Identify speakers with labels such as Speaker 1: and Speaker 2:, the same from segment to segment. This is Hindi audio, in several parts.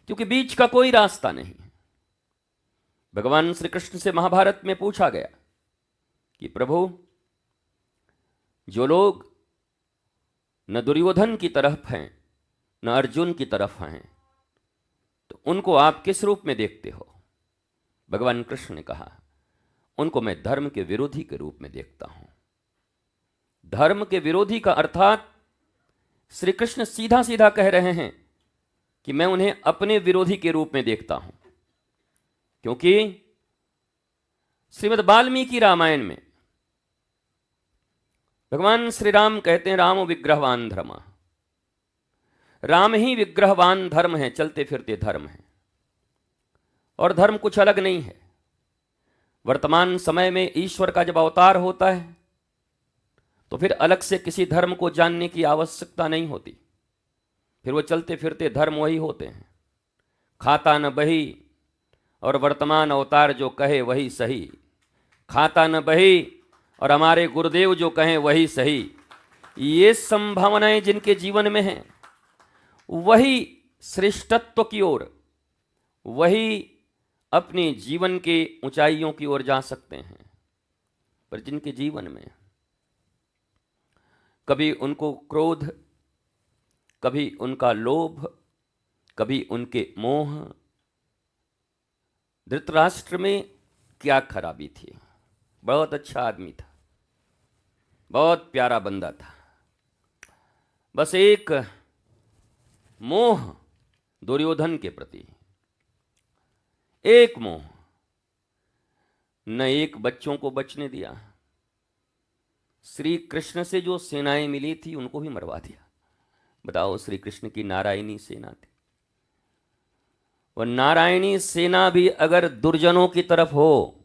Speaker 1: क्योंकि बीच का कोई रास्ता नहीं। भगवान श्री कृष्ण से महाभारत में पूछा गया कि प्रभु, जो लोग न दुर्योधन की तरफ हैं न अर्जुन की तरफ हैं, तो उनको आप किस रूप में देखते हो? भगवान कृष्ण ने कहा, उनको मैं धर्म के विरोधी के रूप में देखता हूं। धर्म के विरोधी का अर्थात श्री कृष्ण सीधा सीधा कह रहे हैं कि मैं उन्हें अपने विरोधी के रूप में देखता हूं। क्योंकि श्रीमद् वाल्मीकि रामायण में भगवान श्री राम कहते हैं, राम विग्रहवान धर्म। राम ही विग्रहवान धर्म है, चलते फिरते धर्म है। और धर्म कुछ अलग नहीं है। वर्तमान समय में ईश्वर का जब अवतार होता है तो फिर अलग से किसी धर्म को जानने की आवश्यकता नहीं होती। फिर वो चलते फिरते धर्म वही होते हैं। खाता न बही और वर्तमान अवतार जो कहे वही सही। खाता न बही और हमारे गुरुदेव जो कहें वही सही। ये संभावनाएं जिनके जीवन में हैं वही श्रेष्ठत्व की ओर, वही अपने जीवन के ऊंचाइयों की ओर जा सकते हैं। पर जिनके जीवन में कभी उनको क्रोध, कभी उनका लोभ, कभी उनके मोह। धृतराष्ट्र में क्या खराबी थी? बहुत अच्छा आदमी था, बहुत प्यारा बंदा था, बस एक मोह दुर्योधन के प्रति, एक मोह। न एक बच्चों को बचने दिया। श्री कृष्ण से जो सेनाएं मिली थी उनको भी मरवा दिया। बताओ, श्री कृष्ण की नारायणी सेना थी। और नारायणी सेना भी अगर दुर्जनों की तरफ हो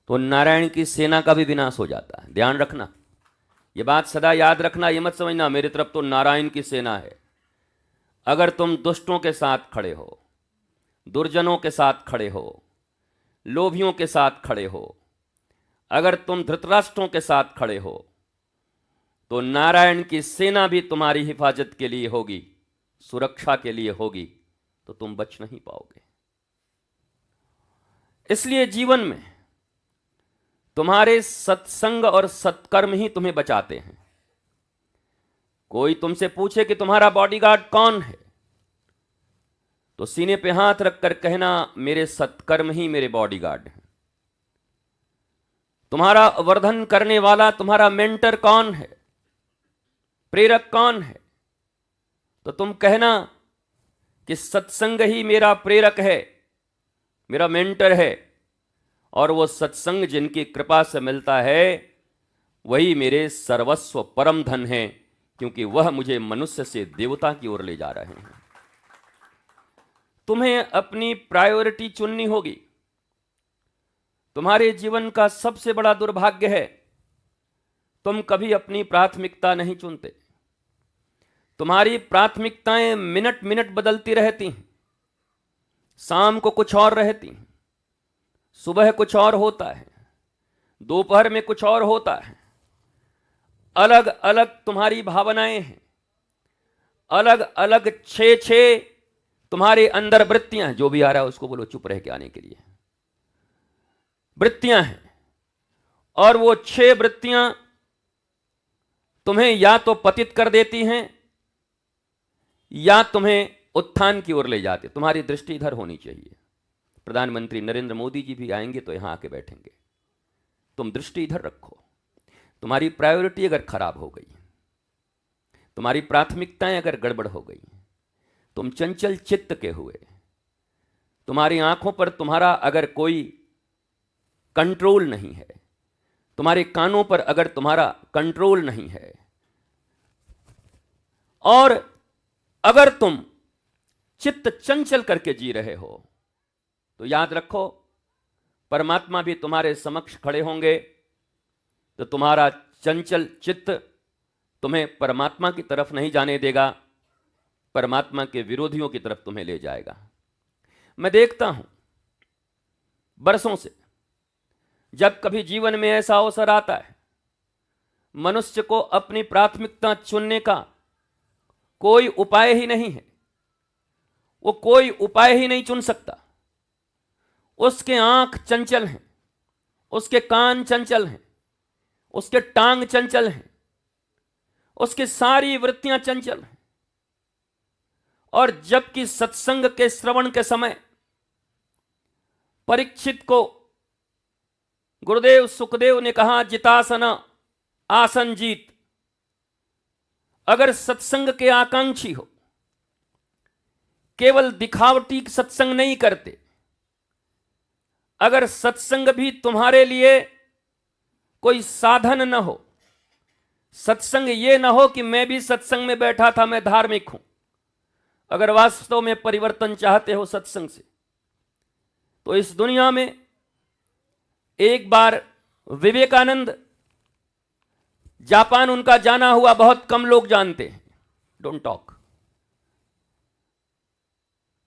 Speaker 1: तो नारायण की सेना का भी विनाश हो जाता है। ध्यान रखना, ये बात सदा याद रखना। ये मत समझना मेरी तरफ तो नारायण की सेना है। अगर तुम दुष्टों के साथ खड़े हो, दुर्जनों के साथ खड़े हो, लोभियों के साथ खड़े हो, अगर तुम धृतराष्ट्रों के साथ खड़े हो, तो नारायण की सेना भी तुम्हारी हिफाजत के लिए होगी, सुरक्षा के लिए होगी, तो तुम बच नहीं पाओगे। इसलिए जीवन में तुम्हारे सत्संग और सत्कर्म ही तुम्हें बचाते हैं। कोई तुमसे पूछे कि तुम्हारा बॉडीगार्ड कौन है, तो सीने पे हाथ रखकर कहना, मेरे सत्कर्म ही मेरे बॉडीगार्ड हैं। तुम्हारा वर्धन करने वाला, तुम्हारा मेंटर कौन है, प्रेरक कौन है, तो तुम कहना कि सत्संग ही मेरा प्रेरक है, मेरा मेंटर है। और वो सत्संग जिनकी कृपा से मिलता है वही मेरे सर्वस्व परम धन है, क्योंकि वह मुझे मनुष्य से देवता की ओर ले जा रहे हैं। तुम्हें अपनी प्रायोरिटी चुननी होगी। तुम्हारे जीवन का सबसे बड़ा दुर्भाग्य है, तुम कभी अपनी प्राथमिकता नहीं चुनते। तुम्हारी प्राथमिकताएं मिनट मिनट बदलती रहती हैं। शाम को कुछ और रहती हैं, सुबह कुछ और होता है, दोपहर में कुछ और होता है। अलग अलग तुम्हारी भावनाएं हैं, अलग अलग छे तुम्हारे अंदर वृत्तियां। जो भी आ रहा है उसको बोलो चुप रह के आने के लिए। वृत्तियां हैं, और वो 6 वृत्तियां तुम्हें या तो पतित कर देती हैं या तुम्हें उत्थान की ओर ले जाती। तुम्हारी दृष्टि इधर होनी चाहिए। प्रधानमंत्री नरेंद्र मोदी जी भी आएंगे तो यहां आके बैठेंगे। तुम दृष्टि इधर रखो। तुम्हारी प्रायोरिटी अगर खराब हो गई, तुम्हारी प्राथमिकताएं अगर गड़बड़ हो गई, तुम चंचल चित्त के हुए, तुम्हारी आंखों पर तुम्हारा अगर कोई कंट्रोल नहीं है, तुम्हारे कानों पर अगर तुम्हारा कंट्रोल नहीं है, और अगर तुम चित्त चंचल करके जी रहे हो, तो याद रखो परमात्मा भी तुम्हारे समक्ष खड़े होंगे तो तुम्हारा चंचल चित्त तुम्हें परमात्मा की तरफ नहीं जाने देगा, परमात्मा के विरोधियों की तरफ तुम्हें ले जाएगा। मैं देखता हूं बरसों से, जब कभी जीवन में ऐसा अवसर आता है, मनुष्य को अपनी प्राथमिकता चुनने का कोई उपाय ही नहीं है, वो कोई उपाय ही नहीं चुन सकता। उसके आंख चंचल हैं, उसके कान चंचल हैं, उसके टांग चंचल हैं, उसकी सारी वृत्तियां चंचल हैं। और जबकि सत्संग के श्रवण के समय परीक्षित को गुरुदेव सुखदेव ने कहा, जितासन आसन जीत। अगर सत्संग के आकांक्षी हो, केवल दिखावटी सत्संग नहीं करते, अगर सत्संग भी तुम्हारे लिए कोई साधन न हो, सत्संग ये न हो कि मैं भी सत्संग में बैठा था, मैं धार्मिक हूं, अगर वास्तव में परिवर्तन चाहते हो सत्संग से, तो इस दुनिया में एक बार विवेकानंद, जापान उनका जाना हुआ बहुत कम लोग जानते हैं, डोंट टॉक।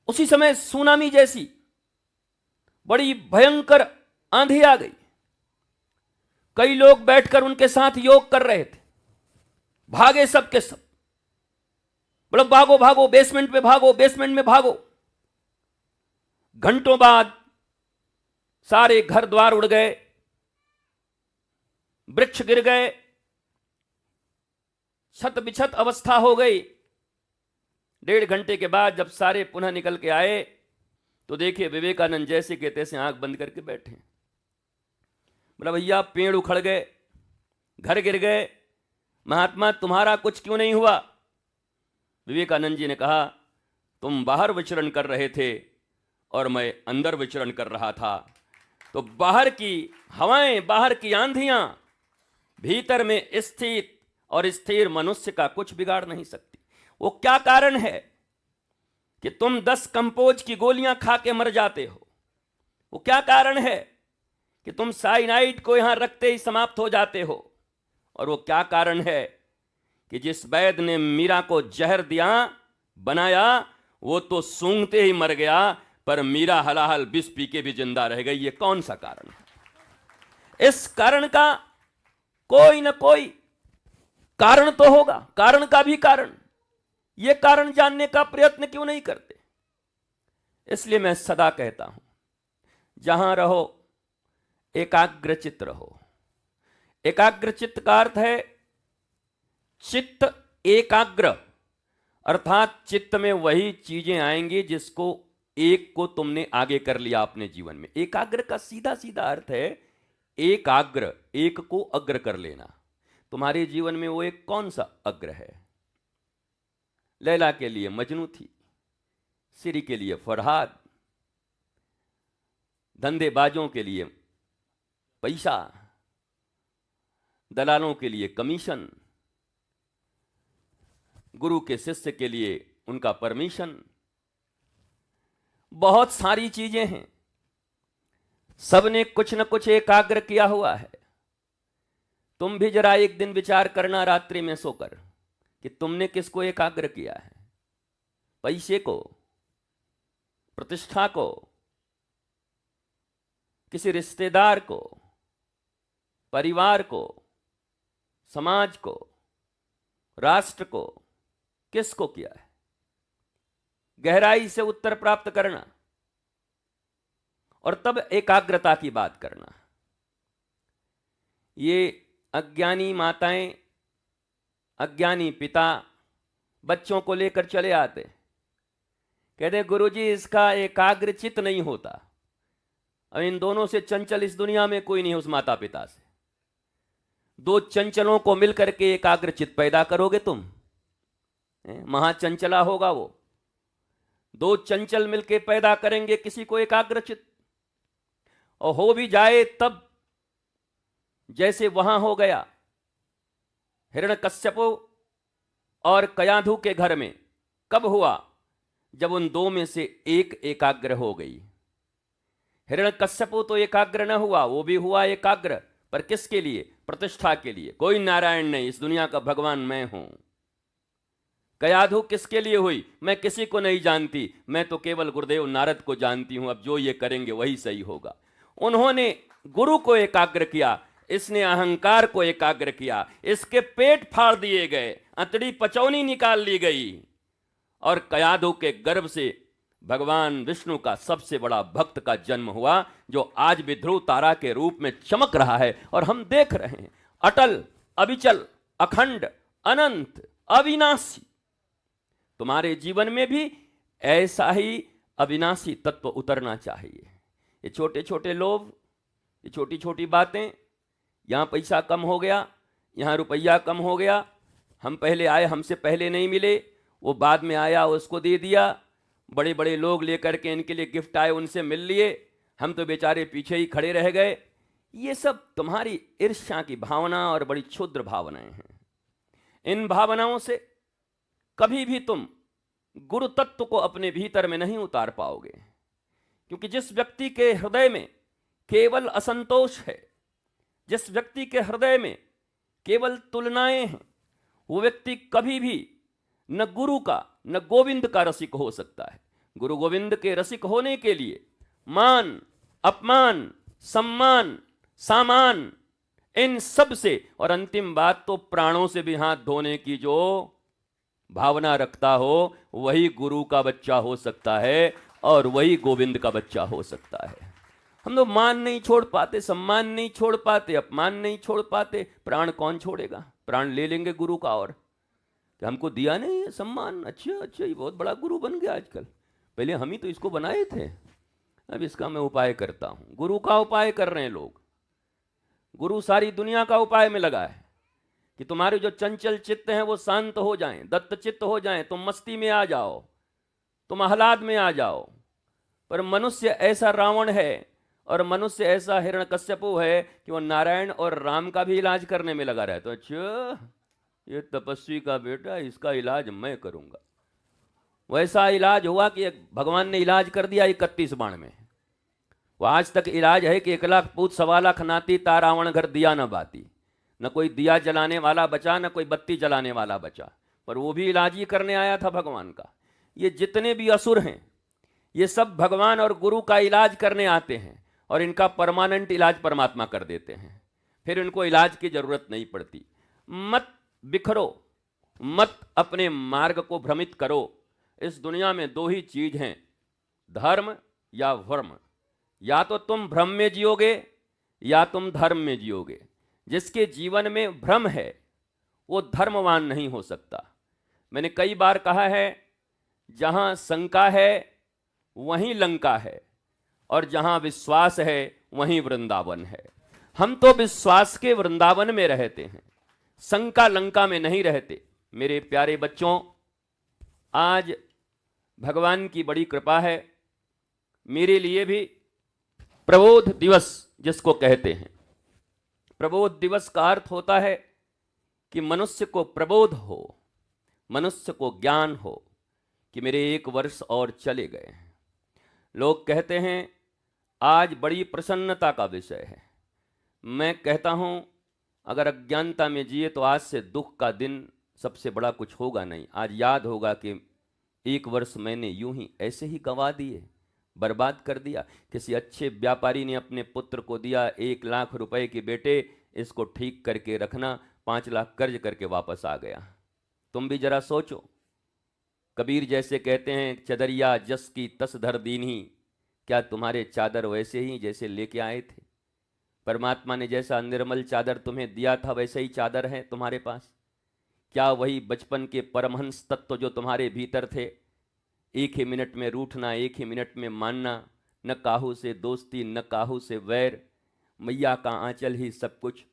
Speaker 1: उसी समय सुनामी जैसी बड़ी भयंकर आंधी आ गई। कई लोग बैठकर उनके साथ योग कर रहे थे, भागे सब के सब, बोलो भागो भागो, बेसमेंट में भागो, बेसमेंट में भागो। घंटों बाद सारे घर द्वार उड़ गए, वृक्ष गिर गए, छत बिछत अवस्था हो गई। 1.5 घंटे के बाद जब सारे पुनः निकल के आए तो देखिए विवेकानंद जैसे के तैसे आंख बंद करके बैठे। बोला भैया पेड़ उखड़ गए, घर गिर गए, महात्मा तुम्हारा कुछ क्यों नहीं हुआ? विवेकानंद जी ने कहा, तुम बाहर विचरण कर रहे थे और मैं अंदर विचरण कर रहा था, तो बाहर की हवाएं, बाहर की आंधियां भीतर में स्थित और स्थिर मनुष्य का कुछ बिगाड़ नहीं सकती। वो क्या कारण है कि तुम 10 कंपोज की गोलियां खा के मर जाते हो? वो क्या कारण है कि तुम साइनाइड को यहां रखते ही समाप्त हो जाते हो? और वो क्या कारण है कि जिस वैद्य ने मीरा को जहर दिया बनाया, वो तो सूंघते ही मर गया, पर मीरा हलाहल विष पी के भी जिंदा रह गई। ये कौन सा कारण है? इस कारण का कोई ना कोई कारण तो होगा, कारण का भी कारण। ये कारण जानने का प्रयत्न क्यों नहीं करते? इसलिए मैं सदा कहता हूं, जहां रहो एकाग्रचित्त रहो। एकाग्रचित्त का अर्थ है चित्त एकाग्र, अर्थात चित्त में वही चीजें आएंगी जिसको एक को तुमने आगे कर लिया अपने जीवन में। एकाग्र का सीधा सीधा अर्थ है एकाग्र, एक को अग्र कर लेना। तुम्हारे जीवन में वो एक कौन सा अग्र है? लैला के लिए मजनू थी, सिरी के लिए फरहाद, धंधेबाजों के लिए पैसा, दलालों के लिए कमीशन, गुरु के शिष्य के लिए उनका परमिशन। बहुत सारी चीजें हैं, सबने कुछ न कुछ एकाग्र किया हुआ है। तुम भी जरा एक दिन विचार करना रात्रि में सोकर कि तुमने किसको एकाग्र किया है? पैसे को, प्रतिष्ठा को, किसी रिश्तेदार को, परिवार को, समाज को, राष्ट्र को, किसको किया है? गहराई से उत्तर प्राप्त करना और तब एकाग्रता की बात करना। ये अज्ञानी माताएं, अज्ञानी पिता बच्चों को लेकर चले आते, कहते गुरुजी इसका एकाग्रचित्त नहीं होता। अब इन दोनों से चंचल इस दुनिया में कोई नहीं है, उस माता पिता से। 2 चंचलों को मिलकर के एकाग्रचित्त पैदा करोगे तुम, महाचंचला होगा वो। 2 चंचल मिलके पैदा करेंगे किसी को एकाग्रचित्त, और हो भी जाए तब जैसे वहां हो गया हिरण्यकश्यप और कयाधु के घर में। कब हुआ? जब उन 2 में से एक एकाग्र हो गई। हिरण्यकश्यप तो एकाग्र न हुआ, वो भी हुआ एकाग्र, पर किसके लिए? प्रतिष्ठा के लिए। कोई नारायण नहीं, इस दुनिया का भगवान मैं हूं। कयाधु किसके लिए हुई? मैं किसी को नहीं जानती, मैं तो केवल गुरुदेव नारद को जानती हूं, अब जो ये करेंगे वही सही होगा। उन्होंने गुरु को एकाग्र किया, इसने अहंकार को एकाग्र किया, इसके पेट फाड़ दिए गए, अंतड़ी पचौनी निकाल ली गई, और कयाधु के गर्भ से भगवान विष्णु का सबसे बड़ा भक्त का जन्म हुआ, जो आज भी ध्रुव तारा के रूप में चमक रहा है और हम देख रहे हैं। अटल, अविचल, अखंड, अनंत, अविनाशी। तुम्हारे जीवन में भी ऐसा ही अविनाशी तत्व उतरना चाहिए। ये छोटे छोटे लोभ, ये छोटी छोटी बातें, यहाँ पैसा कम हो गया, यहाँ रुपया कम हो गया, हम पहले आए हमसे पहले नहीं मिले, वो बाद में आया उसको दे दिया, बड़े बड़े लोग लेकर के इनके लिए गिफ्ट आए उनसे मिल लिए, हम तो बेचारे पीछे ही खड़े रह गए। ये सब तुम्हारी ईर्ष्या की भावना और बड़ी क्षुद्र भावनाएं हैं। इन भावनाओं से कभी भी तुम गुरु तत्व को अपने भीतर में नहीं उतार पाओगे, क्योंकि जिस व्यक्ति के हृदय में केवल असंतोष है, जिस व्यक्ति के हृदय में केवल तुलनाएं हैं, वो व्यक्ति कभी भी न गुरु का न गोविंद का रसिक हो सकता है। गुरु गोविंद के रसिक होने के लिए मान, अपमान, सम्मान, सामान, इन सब से, और अंतिम बात तो प्राणों से भी हाथ धोने की जो भावना रखता हो, वही गुरु का बच्चा हो सकता है और वही गोविंद का बच्चा हो सकता है। हम लोग मान नहीं छोड़ पाते, सम्मान नहीं छोड़ पाते, अपमान नहीं छोड़ पाते, प्राण कौन छोड़ेगा? प्राण ले लेंगे गुरु का, और कि हमको दिया नहीं है सम्मान, अच्छा ये बहुत बड़ा गुरु बन गया आजकल, पहले हम ही तो इसको बनाए थे, अब इसका मैं उपाय करता हूं। गुरु का उपाय कर रहे हैं लोग। गुरु सारी दुनिया का उपाय में लगा है कि तुम्हारे जो चंचल चित्त हैं वो शांत हो जाएं, दत्त चित्त हो जाएं, तुम मस्ती में आ जाओ, तुम आह्लाद में आ जाओ। पर मनुष्य ऐसा रावण है और मनुष्य ऐसा हिरण्यकश्यपु है कि वो नारायण और राम का भी इलाज करने में लगा रहता है। अच्छा, ये तपस्वी का बेटा, इसका इलाज मैं करूंगा। वैसा इलाज हुआ कि भगवान ने इलाज कर दिया 31 बाण में। वो आज तक इलाज है कि 1 लाख पूत 1.25 लाख नाती, ता रावण घर दिया न बाती। न कोई दिया जलाने वाला बचा, न कोई बत्ती जलाने वाला बचा, पर वो भी इलाज ही करने आया था भगवान का। ये जितने भी असुर हैं, ये सब भगवान और गुरु का इलाज करने आते हैं और इनका परमानेंट इलाज परमात्मा कर देते हैं, फिर इनको इलाज की जरूरत नहीं पड़ती। मत बिखरो, मत अपने मार्ग को भ्रमित करो। इस दुनिया में 2 ही चीज हैं, धर्म या वर्म। या तो तुम भ्रम में जियोगे या तुम धर्म में जियोगे। जिसके जीवन में भ्रम है वो धर्मवान नहीं हो सकता। मैंने कई बार कहा है, जहां शंका है वहीं लंका है, और जहां विश्वास है वहीं वृंदावन है। हम तो विश्वास के वृंदावन में रहते हैं, शंका लंका में नहीं रहते। मेरे प्यारे बच्चों, आज भगवान की बड़ी कृपा है, मेरे लिए भी प्रबोध दिवस जिसको कहते हैं, प्रबोध दिवस का अर्थ होता है कि मनुष्य को प्रबोध हो, मनुष्य को ज्ञान हो कि मेरे 1 वर्ष और चले गए हैं। लोग कहते हैं आज बड़ी प्रसन्नता का विषय है। मैं कहता हूं, अगर अज्ञानता में जिए तो आज से दुख का दिन सबसे बड़ा कुछ होगा नहीं। आज याद होगा कि 1 वर्ष मैंने यूं ही ऐसे ही गंवा दिए, बर्बाद कर दिया। किसी अच्छे व्यापारी ने अपने पुत्र को दिया 1 लाख रुपए की, बेटे इसको ठीक करके रखना, 5 लाख कर्ज करके वापस आ गया। तुम भी जरा सोचो। कबीर जैसे कहते हैं, चदरिया जस की तस धर दीन्ही, क्या तुम्हारे चादर वैसे ही जैसे लेके आए थे? परमात्मा ने जैसा निर्मल चादर तुम्हें दिया था वैसे ही चादर है तुम्हारे पास? क्या वही बचपन के परमहंस तत्व जो तुम्हारे भीतर थे, 1 ही मिनट में रूठना, 1 ही मिनट में मानना, न काहू से दोस्ती न काहू से वैर, मैया का आंचल ही सब कुछ,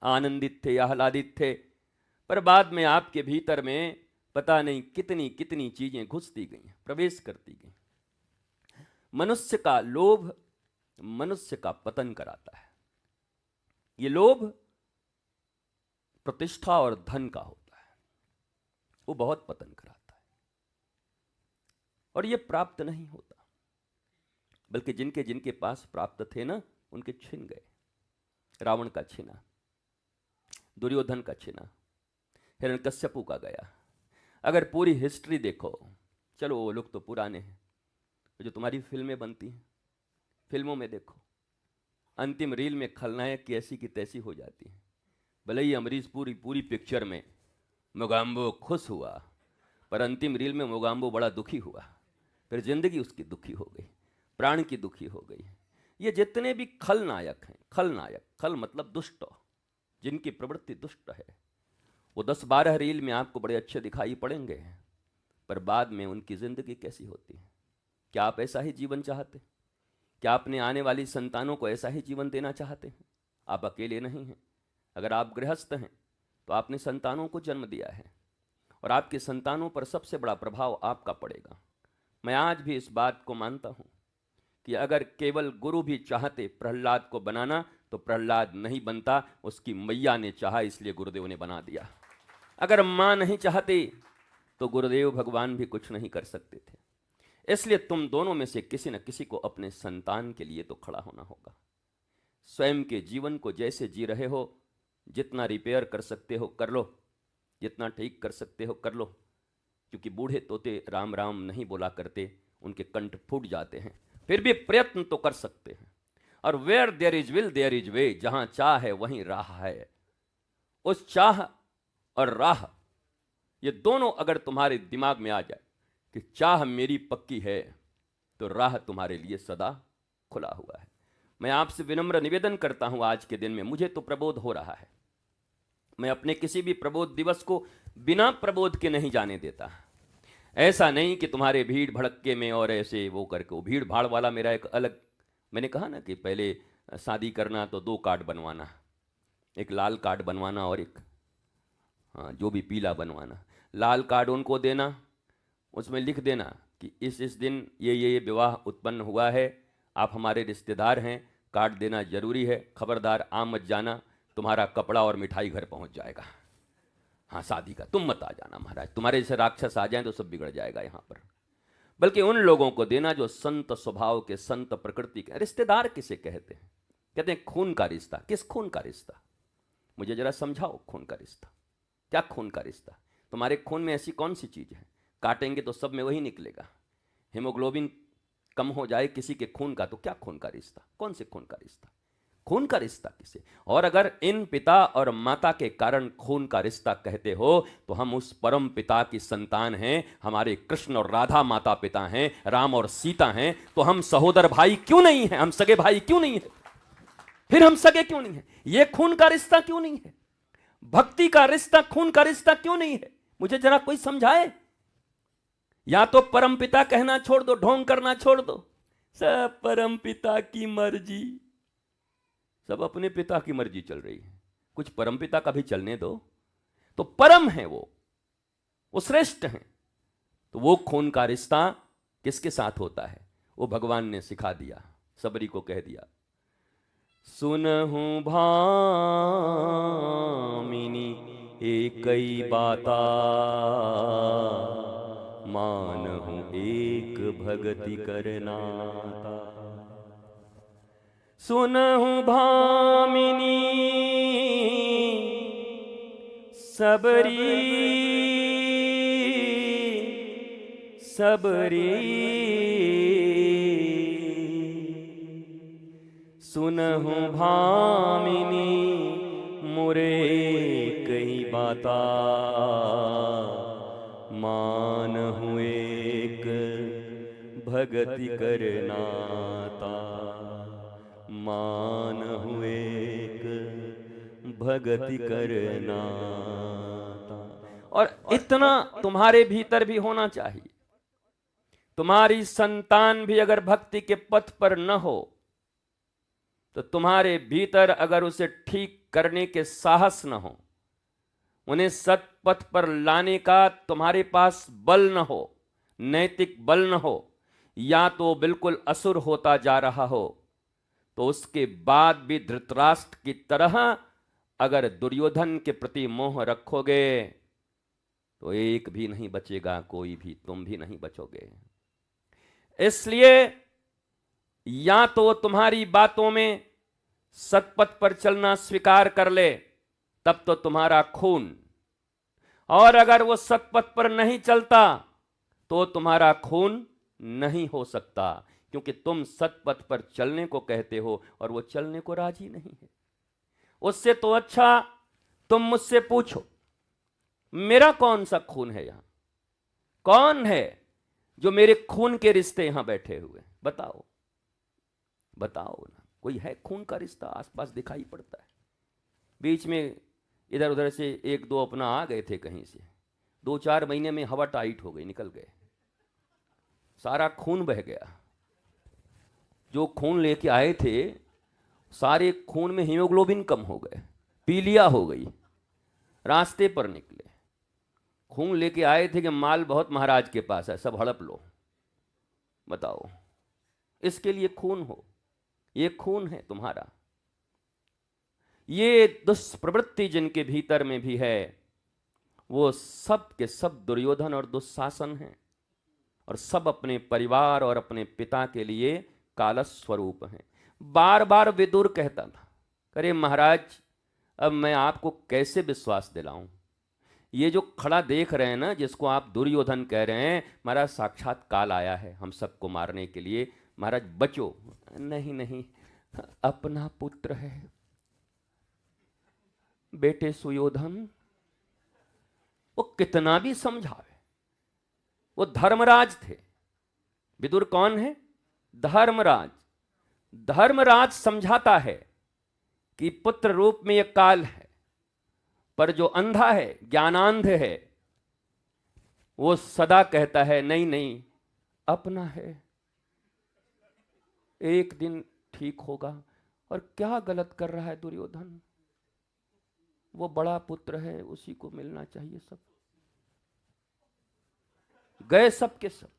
Speaker 1: आनंदित थे, आह्लादित थे। पर बाद में आपके भीतर में पता नहीं कितनी कितनी चीजें घुसती गई, प्रवेश करती गई। मनुष्य का लोभ मनुष्य का पतन कराता है। ये लोभ प्रतिष्ठा और धन का होता है, वो बहुत पतन कराता है। और ये प्राप्त नहीं होता, बल्कि जिनके जिनके पास प्राप्त थे ना, उनके छिन गए। रावण का छिना, दुर्योधन का छिना, हिरण्यकश्यपु का गया। अगर पूरी हिस्ट्री देखो, चलो वो लोग तो पुराने हैं, जो तुम्हारी फिल्में बनती हैं, फिल्मों में देखो, अंतिम रील में खलनायक की ऐसी की तैसी हो जाती है। भले ही अमरीश पूरी पिक्चर में मोगाम्बो खुश हुआ, पर अंतिम रील में मोगाम्बो बड़ा दुखी हुआ। फिर जिंदगी उसकी दुखी हो गई, प्राण की दुखी हो गई। ये जितने भी खलनायक हैं, खलनायक, खल मतलब दुष्ट, जिनकी प्रवृत्ति दुष्ट है, वो 10-12 रील में आपको बड़े अच्छे दिखाई पड़ेंगे, पर बाद में उनकी जिंदगी कैसी होती है? क्या आप ऐसा ही जीवन चाहते? क्या अपने आने वाली संतानों को ऐसा ही जीवन देना चाहते हैं? आप अकेले नहीं हैं। अगर आप गृहस्थ हैं तो आपने संतानों को जन्म दिया है, और आपके संतानों पर सबसे बड़ा प्रभाव आपका पड़ेगा। मैं आज भी इस बात को मानता हूं कि अगर केवल गुरु भी चाहते प्रहलाद को बनाना तो प्रहलाद नहीं बनता, उसकी मैया ने चाहा इसलिए गुरुदेव ने बना दिया। अगर माँ नहीं चाहती तो गुरुदेव भगवान भी कुछ नहीं कर सकते थे। इसलिए तुम दोनों में से किसी न किसी को अपने संतान के लिए तो खड़ा होना होगा। स्वयं के जीवन को जैसे जी रहे हो, जितना रिपेयर कर सकते हो कर लो, जितना ठीक कर सकते हो कर लो, क्योंकि बूढ़े तोते राम राम नहीं बोला करते, उनके कंठ फूट जाते हैं, फिर भी प्रयत्न तो कर सकते हैं। और where there is will there is way, जहां चाह है वहीं राह है। उस चाह और राह, ये दोनों अगर तुम्हारे दिमाग में आ जाए कि चाह मेरी पक्की है, तो राह तुम्हारे लिए सदा खुला हुआ है। मैं आपसे विनम्र निवेदन करता हूं, आज के दिन में मुझे तो प्रबोध हो रहा है, मैं अपने किसी भी प्रबोध दिवस को बिना प्रबोध के नहीं जाने देता। ऐसा नहीं कि तुम्हारे भीड़ भड़क्के में और ऐसे वो करके, वो भीड़ भाड़ वाला मेरा एक अलग, मैंने कहा ना कि पहले शादी करना तो 2 कार्ड बनवाना, एक लाल कार्ड बनवाना और एक हाँ जो भी पीला बनवाना। लाल कार्ड उनको देना, उसमें लिख देना कि इस दिन ये विवाह उत्पन्न हुआ है, आप हमारे रिश्तेदार हैं, कार्ड देना जरूरी है, खबरदार आ मत जाना, तुम्हारा कपड़ा और मिठाई घर पहुंच जाएगा। हाँ शादी का तुम मत आ जाना महाराज, तुम्हारे जैसे राक्षस आ जाएं तो सब बिगड़ जाएगा यहाँ पर। बल्कि उन लोगों को देना जो संत स्वभाव के, संत प्रकृति के। रिश्तेदार किसे कहते हैं? कहते हैं खून का रिश्ता। किस खून का रिश्ता? मुझे जरा समझाओ, खून का रिश्ता क्या? खून का रिश्ता तुम्हारे खून में ऐसी कौन सी चीज है? काटेंगे तो सब में वही निकलेगा। हीमोग्लोबिन कम हो जाए किसी के खून का तो क्या खून का रिश्ता? कौन से खून का रिश्ता? खून का रिश्ता किसे? और अगर इन पिता और माता के कारण खून का रिश्ता कहते हो तो हम उस परम पिता की संतान हैं, हमारे कृष्ण और राधा माता पिता हैं, राम और सीता हैं, तो हम सहोदर भाई क्यों नहीं हैं? हम सगे भाई क्यों नहीं है? फिर हम सगे क्यों नहीं है? ये खून का रिश्ता क्यों नहीं है? भक्ति का रिश्ता खून का रिश्ता क्यों नहीं है? मुझे जरा कोई समझाए। या तो परम पिता कहना छोड़ दो, ढोंग करना छोड़ दो, सब परम पिता की मर्जी, सब अपने पिता की मर्जी चल रही है, कुछ परम पिता का भी चलने दो। तो परम है वो श्रेष्ठ हैं, तो वो खून का रिश्ता किसके साथ होता है? वो भगवान ने सिखा दिया, सबरी को कह दिया, सुनहु भामिनी एकई बाता, मानहु एक भगति करनाता। सुनहु भामिनी सबरी सबरी, सुनहु भामिनी मुरे कई बाता, मानहु एक भगति करनाता, मानहु एक भगति करनाता। और इतना तुम्हारे भीतर भी होना चाहिए। तुम्हारी संतान भी अगर भक्ति के पथ पर न हो तो तुम्हारे भीतर अगर उसे ठीक करने के साहस न हो, उन्हें सत्पथ पर लाने का तुम्हारे पास बल न हो, नैतिक बल न हो, या तो बिल्कुल असुर होता जा रहा हो, तो उसके बाद भी धृतराष्ट्र की तरह अगर दुर्योधन के प्रति मोह रखोगे तो एक भी नहीं बचेगा, कोई भी, तुम भी नहीं बचोगे। इसलिए या तो तुम्हारी बातों में सत्पथ पर चलना स्वीकार कर ले, तब तो तुम्हारा खून, और अगर वो सत्पथ पर नहीं चलता तो तुम्हारा खून नहीं हो सकता, क्योंकि तुम सत्पथ पर चलने को कहते हो और वो चलने को राजी नहीं है। उससे तो अच्छा तुम मुझसे पूछो, मेरा कौन सा खून है? यहां कौन है जो मेरे खून के रिश्ते यहां बैठे हुए, बताओ बताओ ना, कोई है खून का रिश्ता आसपास दिखाई पड़ता है? बीच में इधर उधर से एक दो अपना आ गए थे कहीं से, 2-4 महीने में हवा टाइट हो गई, निकल गए, सारा खून बह गया। जो खून लेके आए थे सारे खून में हीमोग्लोबिन कम हो गए, पीलिया हो गई, रास्ते पर निकले। खून लेके आए थे कि माल बहुत महाराज के पास है, सब हड़प लो। बताओ, इसके लिए खून हो? ये खून है तुम्हारा। ये दुष्प्रवृत्ति जिनके भीतर में भी है, वो सब के सब दुर्योधन और दुशासन हैं, और सब अपने परिवार और अपने पिता के लिए कालस स्वरूप हैं। बार बार विदुर कहता था, अरे महाराज, अब मैं आपको कैसे विश्वास दिलाऊं? ये जो खड़ा देख रहे हैं ना, जिसको आप दुर्योधन कह रहे हैं, महाराज साक्षात काल आया है हम सबको मारने के लिए, महाराज बचो। नहीं नहीं, अपना पुत्र है बेटे सुयोधन, वो कितना भी समझावे। वो धर्मराज थे। विदुर कौन है? धर्मराज। धर्मराज समझाता है कि पुत्र रूप में यह काल है, पर जो अंधा है, ज्ञानांध है, वो सदा कहता है नहीं नहीं, अपना है, एक दिन ठीक होगा। और क्या गलत कर रहा है दुर्योधन? वो बड़ा पुत्र है, उसी को मिलना चाहिए। सब गए, सब के सब,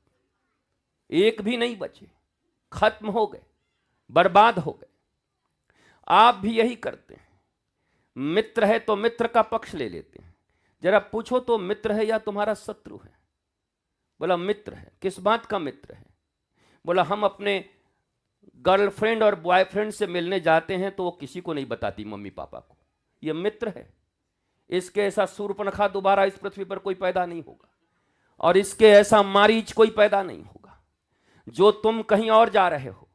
Speaker 1: एक भी नहीं बचे, खत्म हो गए, बर्बाद हो गए। आप भी यही करते हैं। मित्र है तो मित्र का पक्ष ले लेते हैं। जरा पूछो तो मित्र है या तुम्हारा शत्रु है? बोला मित्र है। किस बात का मित्र है? बोला हम अपने गर्लफ्रेंड और बॉयफ्रेंड से मिलने जाते हैं तो वो किसी को नहीं बताती, मम्मी पापा को। ये मित्र है। इसके ऐसा शूर्पणखा दोबारा इस पृथ्वी पर कोई पैदा नहीं होगा, और इसके ऐसा मारीच कोई पैदा नहीं होगा। जो तुम कहीं और जा रहे हो,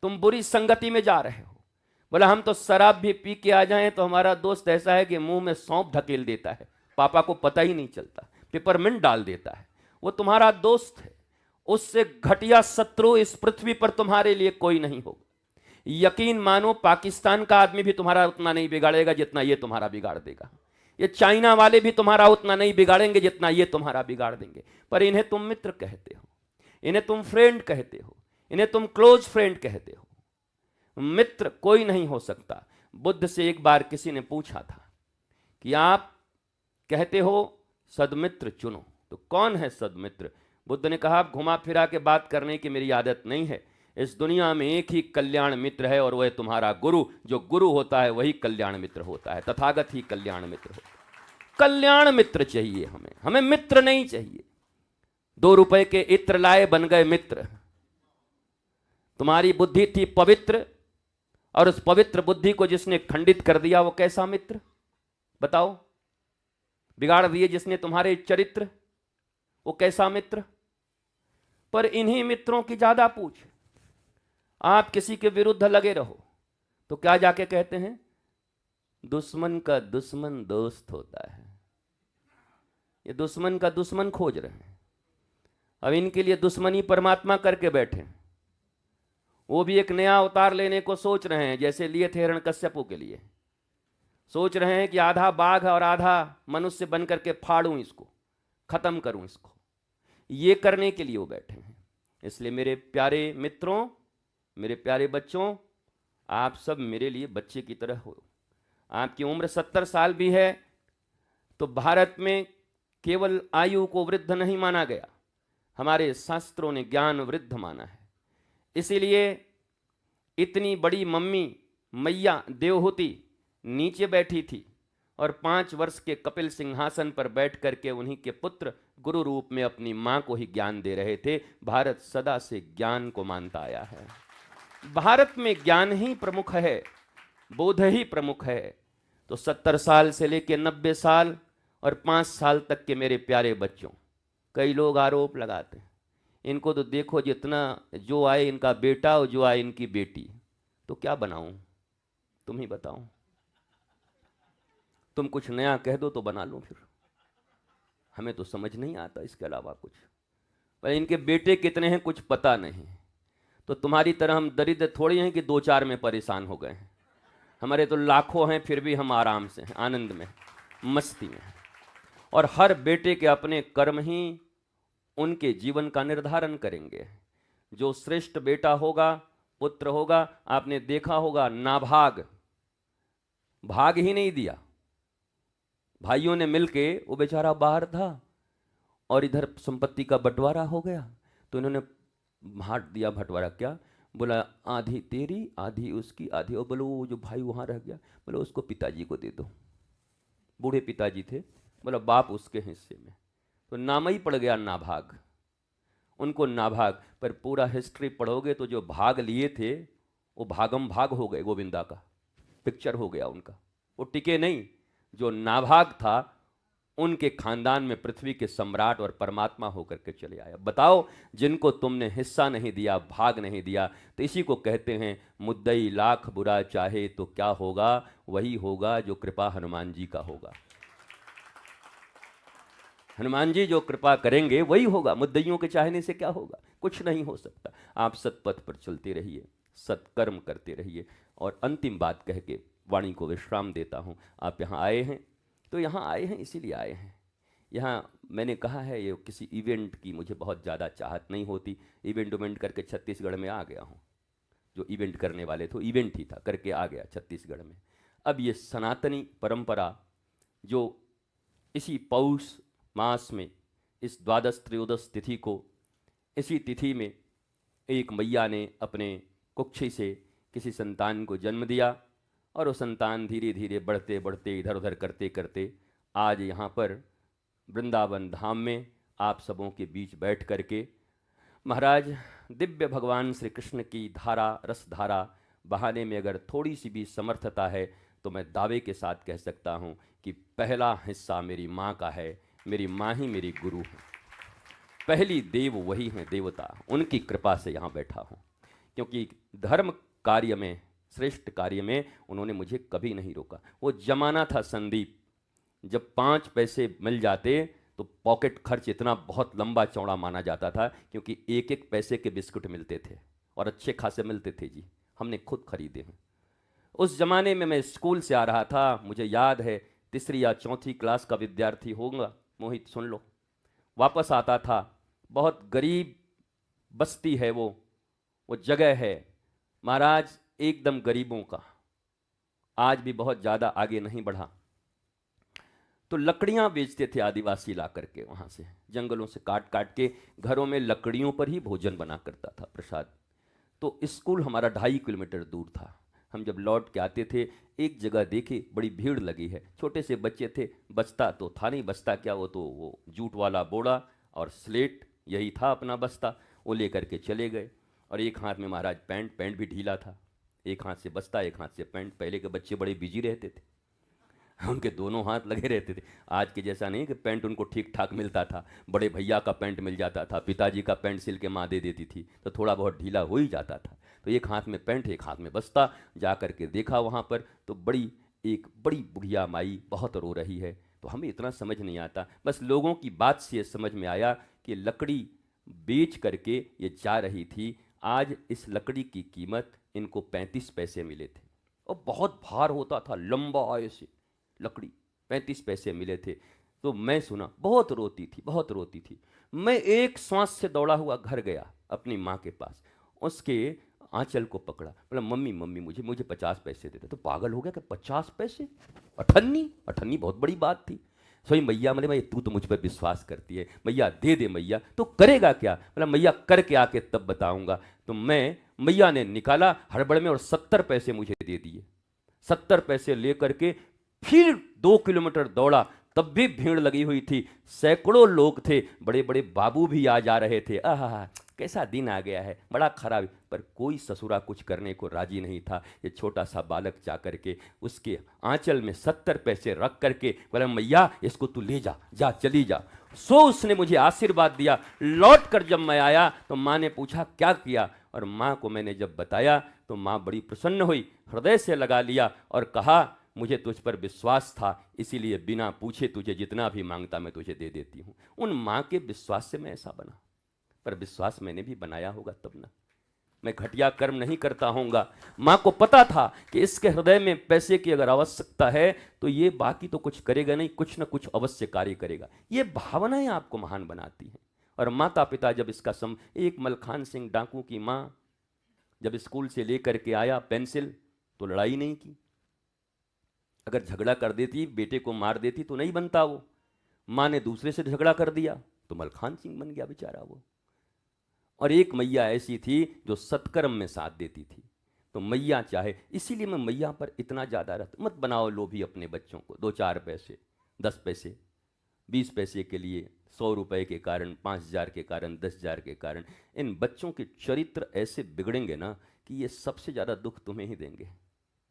Speaker 1: तुम बुरी संगति में जा रहे हो। बोला हम तो शराब भी पी के आ जाएं तो हमारा दोस्त ऐसा है कि मुंह में सौंफ ढकेल देता है, पापा को पता ही नहीं चलता, पेपरमिंट डाल देता है। वो तुम्हारा दोस्त है। उससे घटिया शत्रु इस पृथ्वी पर तुम्हारे लिए कोई नहीं होगा। यकीन मानो, पाकिस्तान का आदमी भी तुम्हारा उतना नहीं बिगाड़ेगा जितना ये तुम्हारा बिगाड़ देगा। ये चाइना वाले भी तुम्हारा उतना नहीं बिगाड़ेंगे जितना ये तुम्हारा बिगाड़ देंगे। पर इन्हें तुम मित्र कहते हो, इन्हें तुम फ्रेंड कहते हो, इन्हें तुम क्लोज फ्रेंड कहते हो। मित्र कोई नहीं हो सकता। बुद्ध से एक बार किसी ने पूछा था कि आप कहते हो सदमित्र चुनो, तो कौन है सदमित्र? बुद्ध ने कहा, घुमा फिरा के बात करने की मेरी आदत नहीं है। इस दुनिया में एक ही कल्याण मित्र है, और वह तुम्हारा गुरु। जो गुरु होता है वही कल्याण मित्र होता है। तथागत ही कल्याण मित्र होता है। कल्याण मित्र चाहिए हमें, हमें मित्र नहीं चाहिए। 2 रुपए के इत्र लाए, बन गए मित्र। तुम्हारी बुद्धि थी पवित्र, और उस पवित्र बुद्धि को जिसने खंडित कर दिया वो कैसा मित्र? बताओ। बिगाड़ दिए जिसने तुम्हारे चरित्र, वो कैसा मित्र? पर इन्हीं मित्रों की ज्यादा पूछ। आप किसी के विरुद्ध लगे रहो तो क्या जाके कहते हैं? दुश्मन का दुश्मन दोस्त होता है। ये दुश्मन का दुश्मन खोज रहे हैं। अब इनके लिए दुश्मनी परमात्मा करके बैठे। वो भी एक नया अवतार लेने को सोच रहे हैं, जैसे लिए थे हिरण्यकश्यपु के लिए। सोच रहे हैं कि आधा बाघ और आधा मनुष्य बन करके फाड़ूं इसको, खत्म करूं इसको। ये करने के लिए वो बैठे हैं। इसलिए मेरे प्यारे मित्रों, मेरे प्यारे बच्चों, आप सब मेरे लिए बच्चे की तरह हो। आपकी उम्र 70 साल भी है तो भारत में केवल आयु को वृद्ध नहीं माना गया, हमारे शास्त्रों ने ज्ञान वृद्ध माना है। इसीलिए इतनी बड़ी मम्मी मैया देवहूति नीचे बैठी थी, और 5 वर्ष के कपिल सिंहासन पर बैठ करके उन्हीं के पुत्र गुरु रूप में अपनी मां को ही ज्ञान दे रहे थे। भारत सदा से ज्ञान को मानता आया है। भारत में ज्ञान ही प्रमुख है, बोध ही प्रमुख है। तो 70 साल से लेकर 90 साल और 5 साल तक के मेरे प्यारे बच्चों, कई लोग आरोप लगाते हैं, इनको तो देखो जितना जो आए इनका बेटा और जो आए इनकी बेटी, तो क्या बनाऊं? तुम ही बताओ। तुम कुछ नया कह दो तो बना लो, फिर हमें तो समझ नहीं आता इसके अलावा कुछ। पर इनके बेटे कितने हैं कुछ पता नहीं। तो तुम्हारी तरह हम दरिद्र थोड़ी हैं कि 2-4 में परेशान हो गए हैं। हमारे तो लाखों हैं, फिर भी हम आराम से हैं, आनंद में, मस्ती में। और हर बेटे के अपने कर्म ही उनके जीवन का निर्धारण करेंगे। जो श्रेष्ठ बेटा होगा, पुत्र होगा, आपने देखा होगा नाभाग, भाग ही नहीं दिया। भाइयों ने मिलके, वो बेचारा बाहर था और इधर संपत्ति का बंटवारा हो गया, तो इन्होंने बांट दिया बंटवारा। क्या बोला, आधी तेरी आधी उसकी आधी। और बोलो वो जो भाई वहाँ रह गया, बोलो उसको पिताजी को दे दो। बूढ़े पिताजी थे, बोला बाप उसके हिस्से में। तो नाम ही पड़ गया नाभाग, उनको नाभाग। पर पूरा हिस्ट्री पढ़ोगे तो जो भाग लिए थे वो भागम भाग हो गए, गोविंदा का पिक्चर हो गया उनका, वो टिके नहीं। जो नाभाग था उनके खानदान में पृथ्वी के सम्राट और परमात्मा होकर के चले आया। बताओ, जिनको तुमने हिस्सा नहीं दिया, भाग नहीं दिया, तो इसी को कहते हैं मुद्दई लाख बुरा चाहे तो क्या होगा, वही होगा जो कृपा हनुमान जी का होगा। हनुमान जी जो कृपा करेंगे वही होगा। मुद्दइयों के चाहने से क्या होगा, कुछ नहीं हो सकता। आप सतपथ पर चलते रहिए, सत्कर्म करते रहिए। और अंतिम बात कह के वाणी को विश्राम देता हूँ। आप यहाँ आए हैं तो यहाँ आए हैं इसीलिए आए हैं। यहाँ मैंने कहा है, ये किसी इवेंट की मुझे बहुत ज़्यादा चाहत नहीं होती। इवेंट करके छत्तीसगढ़ में आ गया हूँ। जो इवेंट करने वाले थे, इवेंट ही था, करके आ गया छत्तीसगढ़ में। अब ये सनातनी परंपरा जो इसी पौष मास में इस द्वादश त्रयोदश तिथि को, इसी तिथि में एक मैया ने अपने कुक्षी से किसी संतान को जन्म दिया, और वो संतान धीरे धीरे बढ़ते बढ़ते इधर उधर करते करते आज यहाँ पर वृंदावन धाम में आप सबों के बीच बैठ करके महाराज दिव्य भगवान श्री कृष्ण की धारा, रस धारा बहाने में अगर थोड़ी सी भी समर्थता है तो मैं दावे के साथ कह सकता हूँ कि पहला हिस्सा मेरी माँ का है। मेरी माँ ही मेरी गुरु है, पहली देव वही हैं देवता, उनकी कृपा से यहाँ बैठा हूँ। क्योंकि धर्म कार्य में, श्रेष्ठ कार्य में उन्होंने मुझे कभी नहीं रोका। वो जमाना था संदीप, जब 5 पैसे मिल जाते तो पॉकेट खर्च इतना बहुत लंबा चौड़ा माना जाता था, क्योंकि 1-1 पैसे के बिस्कुट मिलते थे और अच्छे खासे मिलते थे जी, हमने खुद खरीदे हैं। उस जमाने में मैं स्कूल से आ रहा था, मुझे याद है 3री या 4थी क्लास का विद्यार्थी होगा, मोहित सुन लो, वापस आता था। बहुत गरीब बस्ती है वो जगह है महाराज, एकदम गरीबों का, आज भी बहुत ज़्यादा आगे नहीं बढ़ा। तो लकड़ियाँ बेचते थे आदिवासी ला करके, वहाँ से जंगलों से काट काट के घरों में लकड़ियों पर ही भोजन बना करता था, प्रसाद। तो स्कूल हमारा 2.5 किलोमीटर दूर था। हम जब लौट के आते थे, एक जगह देखे बड़ी भीड़ लगी है, छोटे से बच्चे थे, बस्ता तो था नहीं, बस्ता क्या, वो जूट वाला बोड़ा और स्लेट, यही था अपना बस्ता, वो लेकर के चले गए। और एक हाथ में महाराज पैंट भी ढीला था, एक हाथ से बस्ता, एक हाथ से पैंट। पहले के बच्चे बड़े बिजी रहते थे, उनके दोनों हाथ लगे रहते थे। आज के जैसा नहीं कि पैंट उनको ठीक ठाक मिलता था, बड़े भैया का पैंट मिल जाता था, पिताजी का पैंट सिल के माँ दे देती थी, तो थोड़ा बहुत ढीला हो ही जाता था। तो एक हाथ में पैंट, एक हाथ में बस्ता। जा कर के देखा वहाँ पर तो एक बड़ी बुढ़िया माई बहुत रो रही है। तो हमें इतना समझ नहीं आता, बस लोगों की बात से ये समझ में आया कि लकड़ी बेच करके ये जा रही थी। आज इस लकड़ी की कीमत इनको 35 पैसे मिले थे, और बहुत भार होता था, लंबा ऐसे लकड़ी, 35 पैसे मिले थे। तो मैं सुना, बहुत रोती थी, बहुत रोती थी। मैं एक सांस से दौड़ा हुआ घर गया अपनी माँ के पास, उसके आंचल को पकड़ा, बोला मम्मी मम्मी मुझे 50 पैसे दे दे। तो पागल हो गया कि 50 पैसे, अठन्नी बहुत बड़ी बात थी। सही मैया, बोले तू तो मुझ पर विश्वास करती है, मैया दे दे मैया। तो करेगा क्या, बोला मैया करके आके तब बताऊंगा। तो मैं, मैया ने निकाला हड़बड़ में और 70 पैसे मुझे दे दिए। 70 पैसे लेकर के फिर 2 किलोमीटर दौड़ा, तब भी भीड़ लगी हुई थी, सैकड़ों लोग थे, बड़े बड़े बाबू भी आ जा रहे थे। आहा, कैसा दिन आ गया है, बड़ा खराब। पर कोई ससुरा कुछ करने को राजी नहीं था। ये छोटा सा बालक जा करके उसके आंचल में 70 पैसे रख करके बोला मैया इसको तू ले जा, जा चली जा। सो उसने मुझे आशीर्वाद दिया। लौट कर जब मैं आया तो माँ ने पूछा क्या किया, और माँ को मैंने जब बताया तो माँ बड़ी प्रसन्न हुई, हृदय से लगा लिया और कहा मुझे तुझ पर विश्वास था, इसीलिए बिना पूछे तुझे जितना भी मांगता मैं तुझे दे देती हूँ। उन माँ के विश्वास से मैं ऐसा बना। पर विश्वास मैंने भी बनाया होगा तब ना। मैं घटिया कर्म नहीं करता होऊंगा। माँ को पता था कि इसके हृदय में पैसे की अगर आवश्यकता है तो ये बाकी तो कुछ करेगा नहीं, कुछ ना कुछ अवश्य कार्य करेगा। ये भावनाएं आपको महान बनाती हैं। और माता पिता जब इसका एक मलखान सिंह डाकू की माँ जब स्कूल से लेकर के आया पेंसिल, तो लड़ाई नहीं की। अगर झगड़ा कर देती, बेटे को मार देती तो नहीं बनता वो। माँ ने दूसरे से झगड़ा कर दिया तो मलखान सिंह बन गया बेचारा वो। और एक मैया ऐसी थी जो सत्कर्म में साथ देती थी। तो मैया चाहे, इसीलिए मैं मैया पर इतना ज़्यादा रहता। मत बनाओ लोभी अपने बच्चों को 2-4 पैसे, 10 पैसे, 20 पैसे के लिए, 100 रुपए के कारण, 5,000 के कारण, 10,000 के कारण इन बच्चों के चरित्र ऐसे बिगड़ेंगे ना कि ये सबसे ज़्यादा दुख तुम्हें ही देंगे।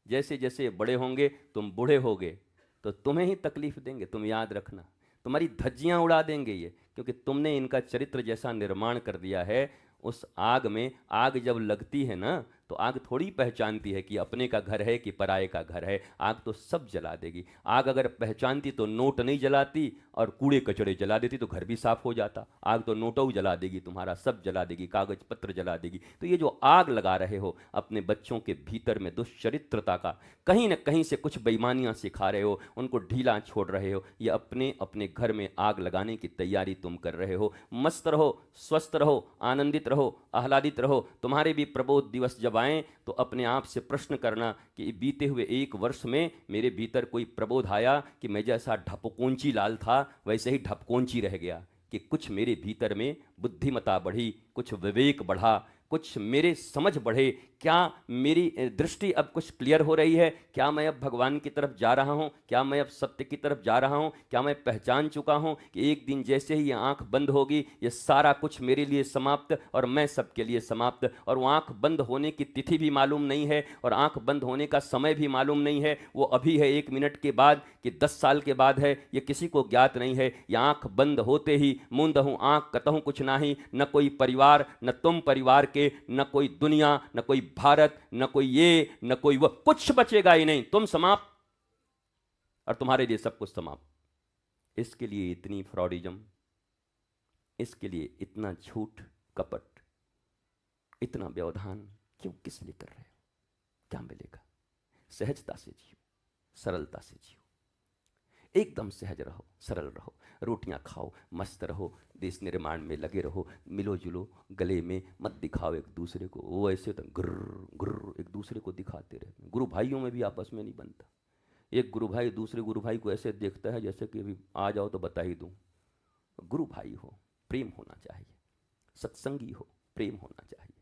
Speaker 1: जैसे जैसे बड़े होंगे, तुम बूढ़े होगे तो तुम्हें ही तकलीफ देंगे। तुम याद रखना, तुम्हारी धज्जियां उड़ा देंगे ये, क्योंकि तुमने इनका चरित्र जैसा निर्माण कर दिया है। उस आग में, आग जब लगती है ना तो आग थोड़ी पहचानती है कि अपने का घर है कि पराये का घर है। आग तो सब जला देगी। आग अगर पहचानती तो नोट नहीं जलाती, और कूड़े कचड़े जला देती तो घर भी साफ हो जाता। आग तो नोटों जला देगी, तुम्हारा सब जला देगी, कागज पत्र जला देगी। तो ये जो आग लगा रहे हो अपने बच्चों के भीतर में दुश्चरित्रता का, कहीं ना कहीं से कुछ बेईमानियां सिखा रहे हो, उनको ढीला छोड़ रहे हो। ये अपने अपने घर में आग लगाने की तैयारी तुम कर रहे हो। मस्त रहो, स्वस्थ रहो, आनंदित रहो, आह्लादित रहो। तुम्हारे भी प्रबोध दिवस जब आए तो अपने आप से प्रश्न करना कि बीते हुए 1 वर्ष में मेरे भीतर कोई प्रबोध आया कि मैं जैसा ढपकोंची लाल था वैसे ही ढपकोंची रह गया, कि कुछ मेरे भीतर में बुद्धिमता बढ़ी, कुछ विवेक बढ़ा, कुछ मेरे समझ बढ़े। क्या मेरी दृष्टि अब कुछ क्लियर हो रही है? क्या मैं अब भगवान की तरफ जा रहा हूँ? क्या मैं अब सत्य की तरफ जा रहा हूँ? क्या मैं पहचान चुका हूँ कि एक दिन जैसे ही ये आँख बंद होगी ये सारा कुछ मेरे लिए समाप्त और मैं सबके लिए समाप्त। और वो आँख बंद होने की तिथि भी मालूम नहीं है और आँख बंद होने का समय भी मालूम नहीं है। वो अभी है 1 मिनट के बाद कि 10 साल के बाद है, ये किसी को ज्ञात नहीं है। ये आँख बंद होते ही मूंद हूँ आँख कतहूँ कुछ नाही, न कोई परिवार, न तुम परिवार के, न कोई दुनिया, न कोई भारत, न कोई ये, न कोई वो, कुछ बचेगा ही नहीं। तुम समाप्त और तुम्हारे लिए सब कुछ समाप्त। इसके लिए इतनी फ्रॉडिज्म, इसके लिए इतना झूठ कपट, इतना व्यवधान क्यों, किस लिए कर रहे हो? क्या मिलेगा? सहजता से जियो, सरलता से जियो, एकदम सहज रहो, सरल रहो, रोटियां खाओ, मस्त रहो, देश निर्माण में लगे रहो, मिलो जुलो, गले में मत दिखाओ एक दूसरे को। वो ऐसे तो गुर्र गुर्र एक दूसरे को दिखाते रहते हैं। गुरु भाइयों में भी आपस में नहीं बनता। एक गुरु भाई दूसरे गुरु भाई को ऐसे देखता है जैसे कि अभी आ जाओ तो बता ही दूं। गुरु भाई हो, प्रेम होना चाहिए, सत्संगी हो, प्रेम होना चाहिए।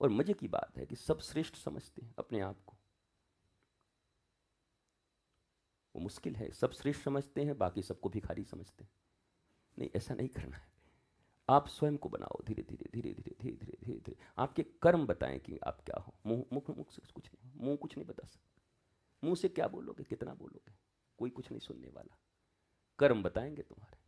Speaker 1: और मजे की बात है कि सब श्रेष्ठ समझते हैं अपने आप को। वो मुश्किल है, सब श्रेष्ठ समझते हैं, बाकी सबको भिखारी समझते हैं। नहीं, ऐसा नहीं करना है। आप स्वयं को बनाओ, धीरे धीरे धीरे धीरे धीरे धीरे धीरे धीरे। आपके कर्म बताएं कि आप क्या हो। मुख से कुछ नहीं, मुंह कुछ नहीं बता सकता। मुंह से क्या बोलोगे, कितना बोलोगे, कोई कुछ नहीं सुनने वाला। कर्म बताएंगे तुम्हारे।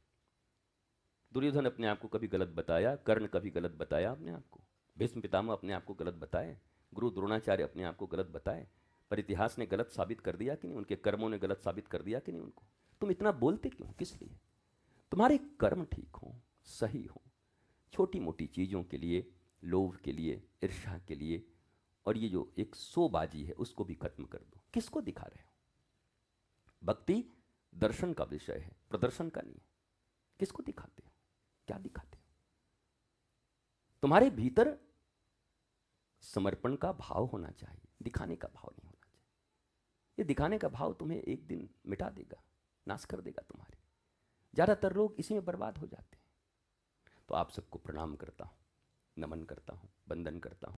Speaker 1: दुर्योधन अपने आप को कभी गलत बताया, कर्ण कभी गलत बताया अपने आप को, भीष्म पितामह अपने आप को गलत बताए, गुरु द्रोणाचार्य अपने आप को गलत बताए, पर इतिहास ने गलत साबित कर दिया कि नहीं? उनके कर्मों ने गलत साबित कर दिया कि नहीं उनको? तुम इतना बोलते क्यों, किस लिए? तुम्हारे कर्म ठीक हो, सही हो, छोटी मोटी चीज़ों के लिए, लोभ के लिए, ईर्ष्या के लिए, और ये जो एक शोबाजी है उसको भी खत्म कर दो। किसको दिखा रहे हो? भक्ति दर्शन का विषय है, प्रदर्शन का नहीं है। किसको दिखाते हो, क्या दिखाते हो? तुम्हारे भीतर समर्पण का भाव होना चाहिए, दिखाने का भाव नहीं होना चाहिए। ये दिखाने का भाव तुम्हें एक दिन मिटा देगा, नाश कर देगा तुम्हारे। ज़्यादातर लोग इसी में बर्बाद हो जाते हैं। तो आप सबको प्रणाम करता हूँ, नमन करता हूँ, वंदन करता हूँ।